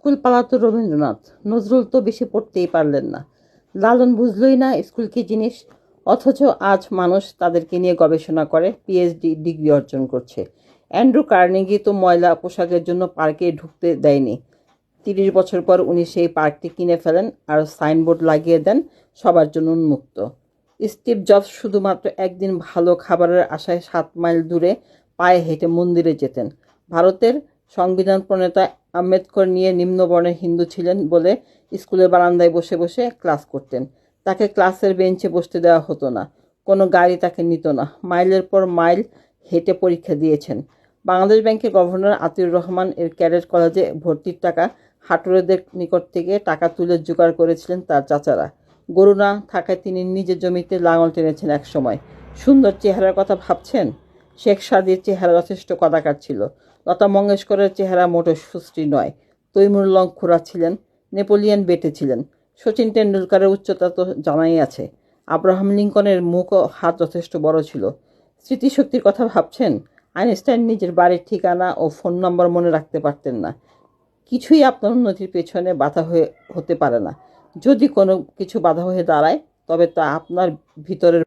School পালাতো Rabindranath, Nazrul তো বেশি পড়তেই পারলেন না। লালন বুঝলই না স্কুল কি জিনিস, অথচ আজ মানুষ তাদেরকে নিয়ে গবেষণা করে, পিএইচডি ডিগ্রি অর্জন করছে। অ্যান্ড্রু কার্নেগি তো ময়লা পোশাকের জন্য পার্কে ঢুকতে দেয়নি। 30 বছর পর উনি সেই পার্কটি কিনে ফেলেন আর সাইনবোর্ড লাগিয়ে দেন, সবার জন্য উন্মুক্ত। স্টিভ জবস শুধুমাত্র একদিন ভালো খাবারের আশায় 7 মাইল দূরে পায়ে হেঁটে মন্দিরে যেতেন। ভারতের সংবিধান প্রণেতা আম্বেদকর নিয়ে নিম্নবর্ণের হিন্দু ছিলেন বলে স্কুলের বারান্দায় বসে বসে ক্লাস করতেন। তাকে ক্লাসের বেঞ্চে বসতে দেওয়া হতো না, কোনো গাড়ি তাকে নিত না। মাইলের পর মাইল হেঁটে পরীক্ষা দিয়েছেন। বাংলাদেশ ব্যাংকের গভর্নর আতিউর রহমান এর ক্যাডেট কলেজে ভর্তির টাকা হাটুরেদের নিকট থেকে টাকা তুলে জোগাড় করেছিলেন তার চাচারা। গরু না থাকায় তিনি নিজের জমিতে লাঙল টেনেছেন একসময়। সুন্দর চেহারার কথা ভাবছেন? শেখ সাদির চেহারা যথেষ্ট কদাকার ছিল। লতা মঙ্গেশকরের চেহারা মোটে সুশ্রী নয়। তৈমুর লঙ্কুরা ছিলেন, নেপোলিয়ন বেটে ছিলেন। শচীন টেন্ডুলকারের উচ্চতা তো জানাই আছে। আব্রাহাম লিঙ্কনের মুখ ও হাত যথেষ্ট বড় ছিল। স্মৃতিশক্তির কথা ভাবছেন? আইনস্টাইন নিজের বাড়ির ঠিকানা ও ফোন নম্বর মনে রাখতে পারতেন না। কিছুই আপনার উন্নতির পেছনে বাধা হতে পারে না। যদি কোনো কিছু বাধা হয়ে দাঁড়ায়, তবে তা আপনার ভিতরের